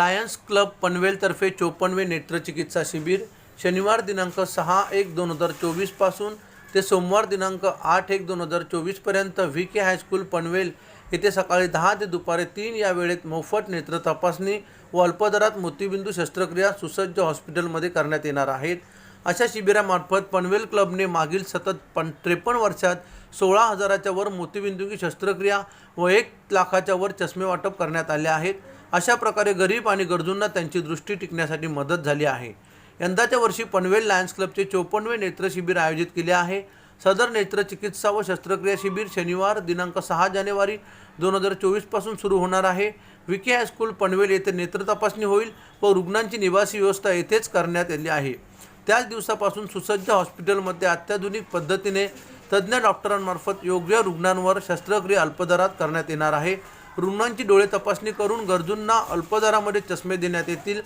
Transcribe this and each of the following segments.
Lions club पनवेलतर्फे 54वे नेत्रचिकित्सा शिबिर शनिवार दिनांक 6/1/2024 पासून ते सोमवार दिनांक 8/1/2024 पर्यंत VK हायस्कूल पनवेल येथे सकाळी 10 ते दुपारी 3 या वेळेत मोफत नेत्र तपासणी व अल्पदरात मोतीबिंदू शस्त्रक्रिया सुसज्ज हॉस्पिटलमध्ये करण्यात येणार आहेत। अशा शिबिरामार्फत पनवेल क्लबने मागील सतत 53 वर्षात 16,000च्या वर मोतीबिंदूची शस्त्रक्रिया व 1 लाखाच्या वर चष्मे वाटप करण्यात आले आहेत। अशा प्रकारे गरीब आणि गरजूंना त्यांची दृष्टी टिकण्यासाठी मदत झाली आहे। यंदाच्या वर्षी पनवेल लायन्स क्लबचे 54वे नेत्र शिबिर आयोजित केले आहे। सदर नेत्र चिकित्सा व शस्त्रक्रिया शिबिर शनिवार दिनांक 6 जानेवारी 2024 पासून सुरू होणार आहे। VK हायस्कूल पनवेल येथे नेत्र तपासणी होईल व रुग्णांची निवासी व्यवस्था येथेच करण्यात आली आहे। त्याच दिवसापासून सुसज्ज हॉस्पिटलमध्ये अत्याधुनिक पद्धतीने तज्ज्ञ डॉक्टरांमार्फत योग्य रुग्णांवर शस्त्रक्रिया अल्पदरात करण्यात येणार आहे। रुग्णांची डोळे तपासणी करून गरजूंना अल्पदरामध्ये चष्मे देण्यात येतील।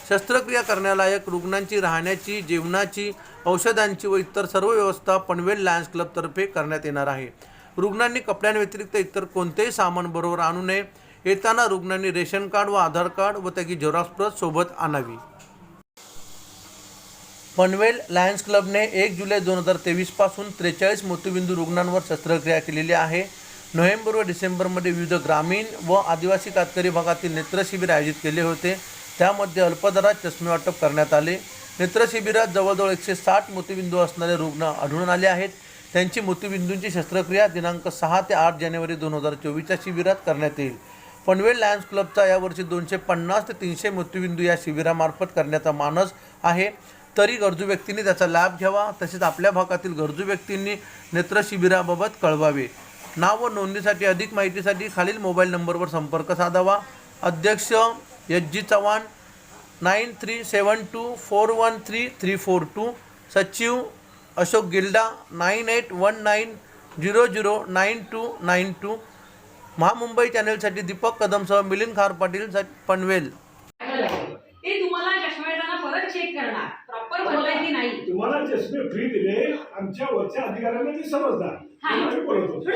शस्त्रक्रिया करण्यालायक रुग्णांची राहण्याची, जेवणाची, औषधांची व इतर सर्व व्यवस्था पनवेल लायन्स क्लबतर्फे करण्यात येणार आहे। रुग्णांनी कपड्यांव्यतिरिक्त इतर कोणतेही सामान बरोबर आणू नये। येताना रुग्णांनी रेशन कार्ड व आधार कार्ड व त्याची झेरॉक्स प्रत सोबत आणावी। पनवेल लायन्स क्लबने 1 जुलै 2023 पासून 43 मोतीबिंदू रुग्णांवर शस्त्रक्रिया केलेली आहे। नोव्हेंबर व डिसेंबरमध्ये विविध ग्रामीण व आदिवासी कातकरी भागातील नेत्र शिबिर आयोजित केले होते। त्यामध्ये अल्पदरात चष्मे वाटप करण्यात आले। नेत्र शिबिरात जवळजवळ 160 मोतीबिंदू असणारे रुग्ण आढळून आले आहेत। त्यांची मोतीबिंदूंची शस्त्रक्रिया दिनांक 6 ते 8 जानेवारी 2024च्या शिबिरात करण्यात येईल। पनवेल लायन्स क्लबचा यावर्षी 250 ते 300 मोतीबिंदू या शिबिरामार्फत करण्याचा मानस आहे। तरी गरजू व्यक्तींनी त्याचा लाभ घ्यावा। तसेच आपल्या भागातील गरजू व्यक्तींनी नेत्र शिबिराबाबत कळवावे। नाव व नोंदणीसाठी अधिक माहितीसाठी खालील मोबाईल नंबरवर संपर्क साधावा। अध्यक्ष SG चव्हाण 9372413342, सचिव अशोक गिल्डा 9819009292, महामुंबई चॅनलसाठी दीपक कदमसह मिलिंद खार पाटील, पनवेल। ते तुम्हाला चष्मा येताना परत चेक करणार प्रॉपर भरलाय की नाही। तुम्हाला चष्मे फ्री दिले आमच्या वरच्या अधिकाऱ्यांना ते समजणार। पण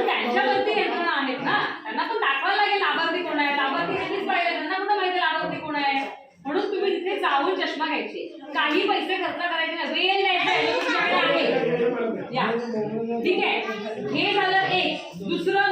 त्यांच्यावरती यंत्रणा आहेत ना, त्यांना पण दाखवायला लागेल लाभार्थी कोण आहे। लाभार्थी त्यांनीच पाहिजे, त्यांना कुठं माहिती लाभार्थी कोण आहे। म्हणून तुम्ही तिथे जाऊन चष्मा घ्यायचे, काही पैसे खर्च करायचे नाही। वेळ द्यायचा तुमच्याकडे आहे या, ठीक आहे। हे झालं एक। दुसरं